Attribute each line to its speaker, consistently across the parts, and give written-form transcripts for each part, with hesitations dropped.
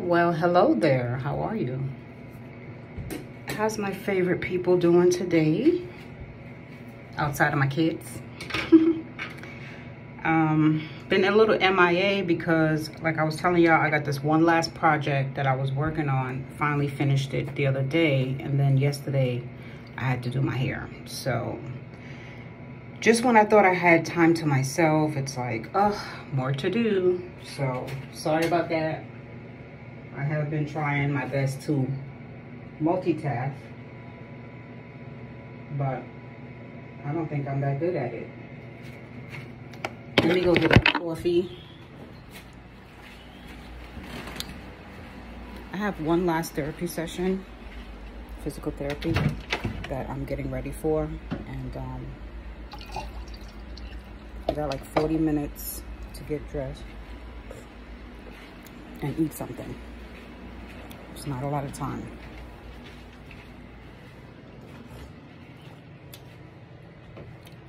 Speaker 1: Well, hello there. How are you? How's my favorite people doing today? Outside of my kids. Been a little MIA because, like I was telling y'all, I got this one last project that I was working on. Finally finished it the other day, and then yesterday I had to do my hair. So just when I thought I had time to myself, it's like, oh, more to do. So sorry about that. I have been trying my best to multitask, but I don't think I'm that good at it. Let me go get a coffee. I have one last therapy session, physical therapy, that I'm getting ready for, and I got like 40 minutes to get dressed and eat something. It's not a lot of time.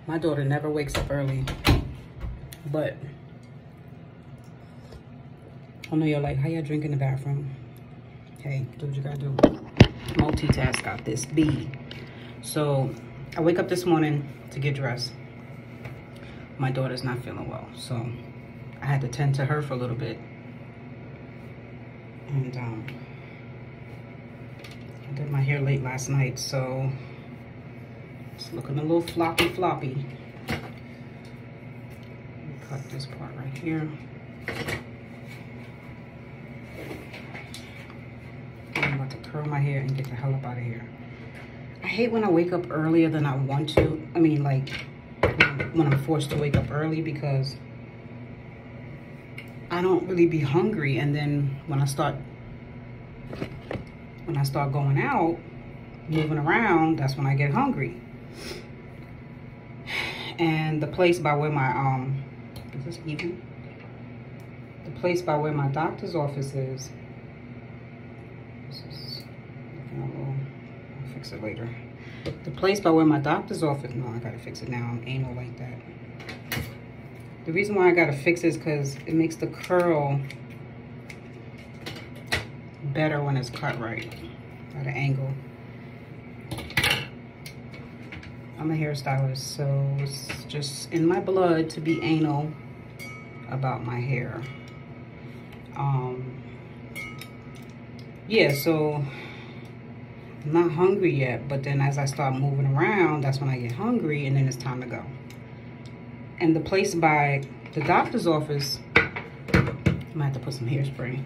Speaker 1: My daughter never wakes up early, but I know you're like, how y'all drink in the bathroom? Hey, do what you gotta do. Multitask got this B. So I wake up this morning to get dressed. My daughter's not feeling well, so I had to tend to her for a little bit. And I did my hair late last night, so it's looking a little floppy. Let me cut this part right here. I'm about to curl my hair and get the hell up out of here. I hate when I wake up earlier than I want to. I mean, like, when I'm forced to wake up early, because I don't really be hungry, and then when I start going out, moving around, that's when I get hungry. And the place by where my is this even? The place by where my doctor's office is. This is I'll fix it later. The place by where my doctor's office. No, I gotta fix it now. I'm anal like that. The reason why I gotta fix it is because it makes the curl better when it's cut right at an angle. I'm a hairstylist, so it's just in my blood to be anal about my hair. Yeah, so I'm not hungry yet, but then as I start moving around, that's when I get hungry, and then it's time to go. And the place by the doctor's office, I might have to put some hairspray.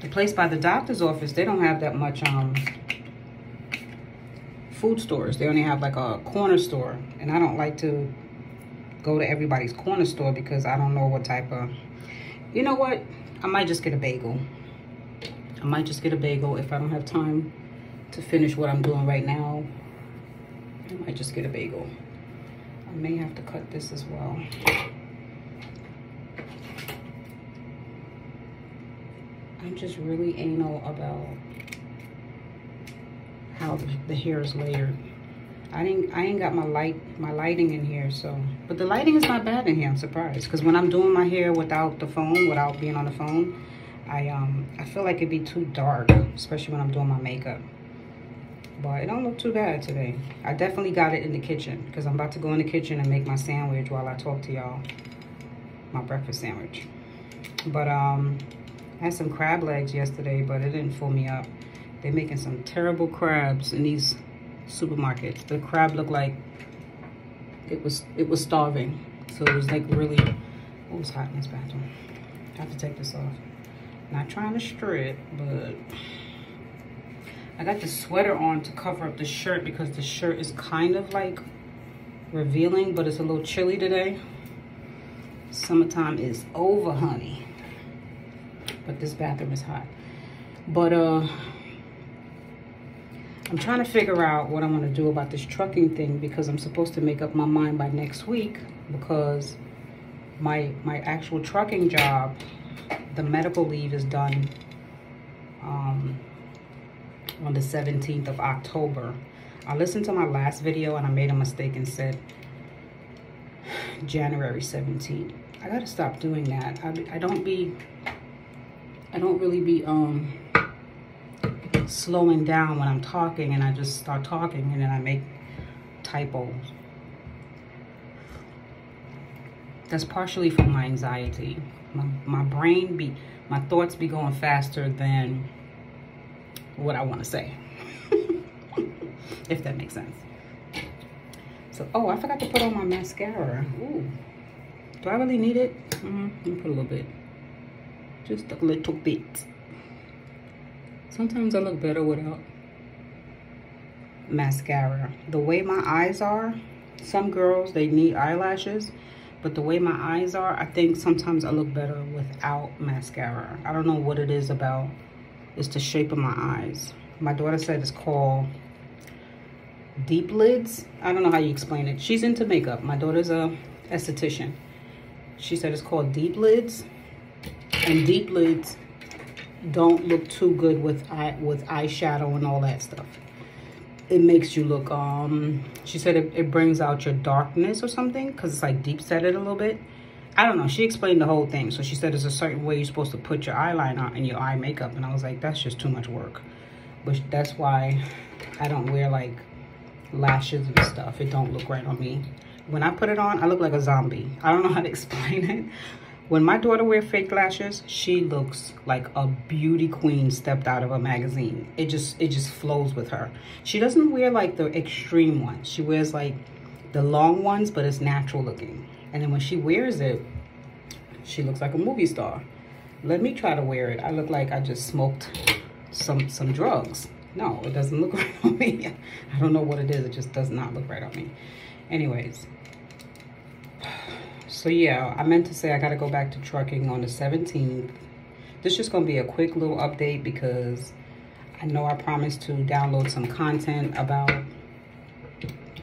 Speaker 1: The place by the doctor's office, they don't have that much food stores. They only have like a corner store, and I don't like to go to everybody's corner store because I don't know what type of, you know what, I might just get a bagel. I might just get a bagel if I don't have time to finish what I'm doing right now. I might just get a bagel. I may have to cut this as well. I'm just really anal about how the hair is layered. I ain't got my lighting in here, so, but the lighting is not bad in here. I'm surprised, because when I'm doing my hair without the phone, without being on the phone, I feel like it'd be too dark, especially when I'm doing my makeup. But it don't look too bad today. I definitely got it in the kitchen, because I'm about to go in the kitchen and make my sandwich while I talk to y'all. My breakfast sandwich. But I had some crab legs yesterday, but it didn't fill me up. They're making some terrible crabs in these supermarkets. The crab looked like it was starving. So it was like really, oh, it's hot in this bathroom. I have to take this off. Not trying to strip, but I got the sweater on to cover up the shirt because the shirt is kind of like revealing, but it's a little chilly today. Summertime is over, honey. But this bathroom is hot. But I'm trying to figure out what I want to do about this trucking thing, because I'm supposed to make up my mind by next week, because my actual trucking job, the medical leave is done on the 17th of October. I listened to my last video and I made a mistake and said January 17th. I gotta stop doing that. I don't really be slowing down when I'm talking, and I just start talking and then I make typos. That's partially from my anxiety. My brain my thoughts be going faster than what I want to say. If that makes sense. So, oh, I forgot to put on my mascara. Ooh. Do I really need it? Let me put a little bit. Just a little bit. Sometimes I look better without mascara. The way my eyes are, some girls, they need eyelashes. But the way my eyes are, I think sometimes I look better without mascara. I don't know what it is about. It's the shape of my eyes. My daughter said it's called deep lids. I don't know how you explain it. She's into makeup. My daughter's a esthetician. She said it's called deep lids. And deep lids don't look too good with eyeshadow and all that stuff. It makes you look, she said it brings out your darkness or something, because it's like deep set it a little bit. I don't know. She explained the whole thing. So she said there's a certain way you're supposed to put your eyeliner and your eye makeup. And I was like, that's just too much work. But that's why I don't wear like lashes and stuff. It don't look right on me. When I put it on, I look like a zombie. I don't know how to explain it. When my daughter wears fake lashes, she looks like a beauty queen stepped out of a magazine. It just flows with her. She doesn't wear like the extreme ones. She wears like the long ones, but it's natural looking. And then when she wears it, she looks like a movie star. Let me try to wear it. I look like I just smoked some drugs. No, it doesn't look right on me. I don't know what it is. It just does not look right on me. Anyways. So yeah, I meant to say I got to go back to trucking on the 17th. This is just going to be a quick little update because I know I promised to download some content about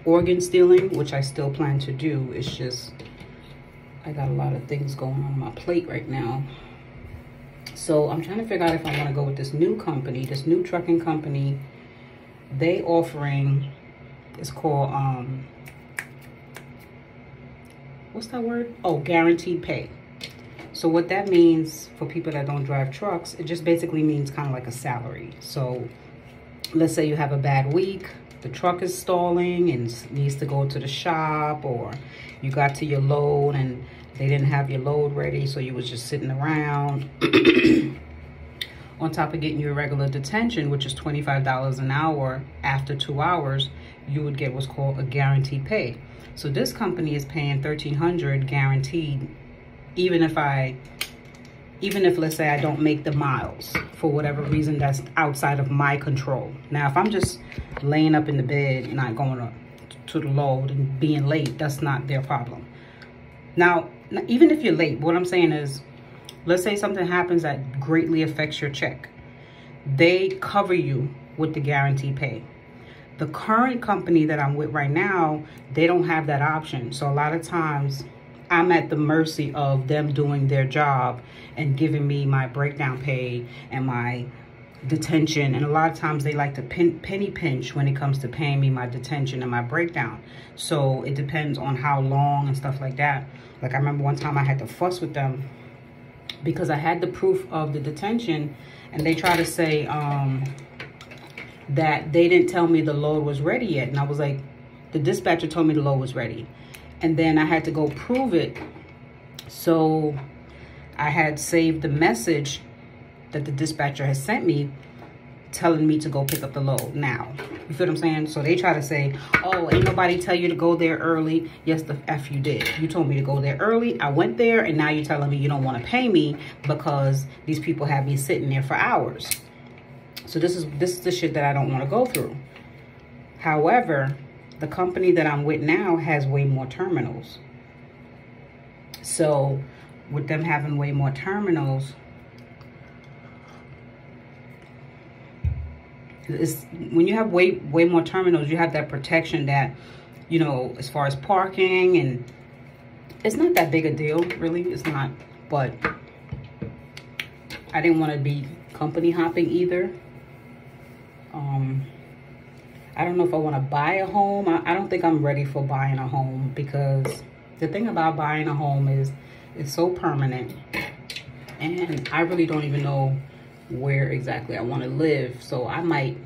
Speaker 1: organ stealing, which I still plan to do. It's just, I got a lot of things going on my plate right now. So I'm trying to figure out if I want to go with this new company, this new trucking company. They offering, it's called, what's that word? Oh, guaranteed pay. So what that means for people that don't drive trucks, it just basically means kind of like a salary. So let's say you have a bad week, the truck is stalling and needs to go to the shop, or you got to your load and they didn't have your load ready, so you was just sitting around. On top of getting your regular detention, which is $25 an hour, after 2 hours, you would get what's called a guaranteed pay. So this company is paying $1,300 guaranteed, even if let's say I don't make the miles for whatever reason that's outside of my control. Now, if I'm just laying up in the bed and not going to the load and being late, that's not their problem. Now, even if you're late, what I'm saying is, let's say something happens that greatly affects your check. They cover you with the guaranteed pay. The current company that I'm with right now, they don't have that option. So a lot of times I'm at the mercy of them doing their job and giving me my breakdown pay and my detention. And a lot of times they like to penny pinch when it comes to paying me my detention and my breakdown. So it depends on how long and stuff like that. Like I remember one time I had to fuss with them because I had the proof of the detention and they try to say that they didn't tell me the load was ready yet. And I was like, the dispatcher told me the load was ready. And then I had to go prove it. So I had saved the message that the dispatcher has sent me telling me to go pick up the load now. You feel what I'm saying? So they try to say, oh, ain't nobody tell you to go there early. Yes, the F you did. You told me to go there early. I went there, and now you're telling me you don't want to pay me because these people have me sitting there for hours. So this is the shit that I don't want to go through. However, the company that I'm with now has way more terminals. So with them having way more terminals, when you have way more terminals, you have that protection that, you know, as far as parking, and it's not that big a deal, really. It's not, but I didn't want to be company hopping either. I don't know if I want to buy a home. I don't think I'm ready for buying a home because The thing about buying a home is it's so permanent, and I really don't even know where exactly I want to live. So I might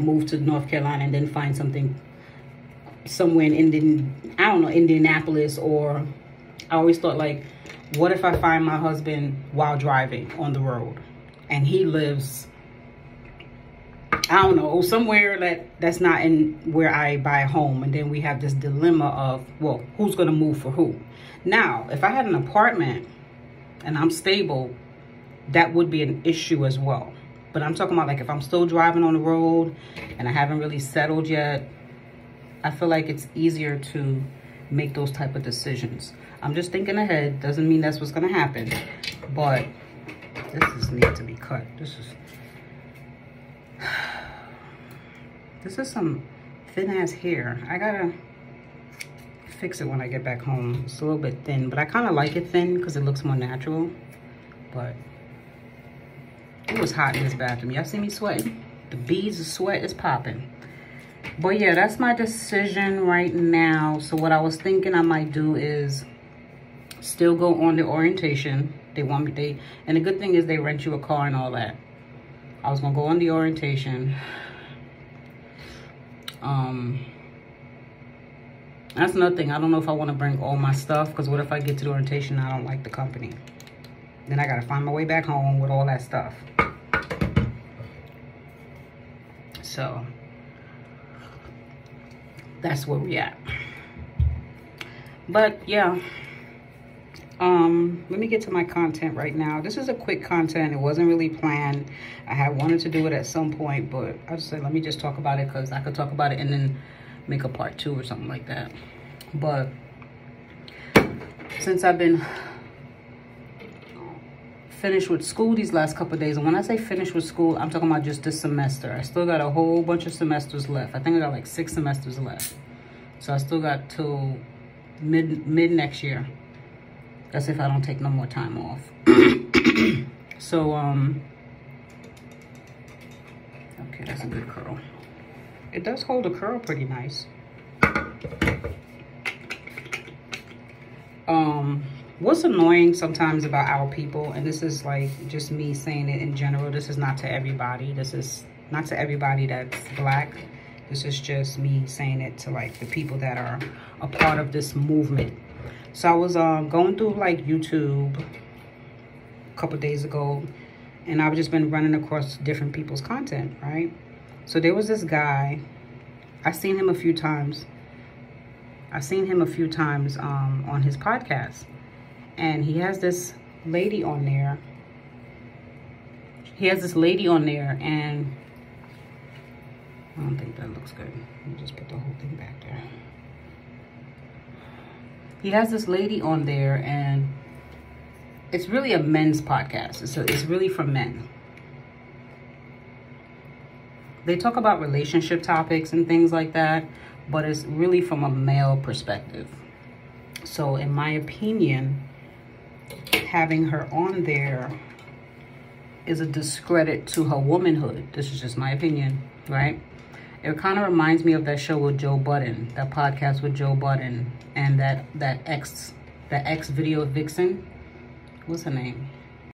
Speaker 1: move to North Carolina and then find something somewhere in I don't know, Indianapolis. Or I always thought, like, what if I find my husband while driving on the road and he lives, I don't know, somewhere that's not in where I buy a home, and then we have this dilemma of, well, who's going to move for who? Now, if I had an apartment and I'm stable, that would be an issue as well. But I'm talking about, like, if I'm still driving on the road and I haven't really settled yet, I feel like it's easier to make those type of decisions. I'm just thinking ahead. Doesn't mean that's what's going to happen. But this needs to be cut. This is some thin ass hair. I gotta fix it when I get back home. It's a little bit thin, but I kind of like it thin because it looks more natural. But it was hot in this bathroom. Y'all see me sweating? The beads of sweat is popping. But yeah, that's my decision right now. So what I was thinking I might do is still go on the orientation. And the good thing is they rent you a car and all that. I was gonna go on the orientation. That's another thing. I don't know if I want to bring all my stuff, because what if I get to the orientation and I don't like the company? Then I gotta find my way back home with all that stuff. So that's where we at. But yeah, let me get to my content right now. This is a quick content. It wasn't really planned. I had wanted to do it at some point, but I just said, let me just talk about it, because I could talk about it and then make a part 2 or something like that. But since I've been finished with school these last couple of days, and when I say finished with school, I'm talking about just this semester. I still got a whole bunch of semesters left. I think I got like 6 semesters left. So I still got till mid next year. That's if I don't take no more time off. So, okay, that's a good curl. It does hold a curl pretty nice. What's annoying sometimes about our people, and this is like just me saying it in general, this is not to everybody. This is not to everybody that's black. This is just me saying it to like the people that are a part of this movement. So I was going through like YouTube a couple days ago, and I've just been running across different people's content, right? So there was this guy. I've seen him a few times. on his podcast, and he has this lady on there. And I don't think that looks good. Let me just put the whole thing back there. He has this lady on there, and it's really a men's podcast. It's really for men. They talk about relationship topics and things like that, but it's really from a male perspective. So in my opinion, having her on there is a discredit to her womanhood. This is just my opinion, right? It kind of reminds me of that show with Joe Budden, that podcast with Joe Budden, and that ex video vixen. What's her name?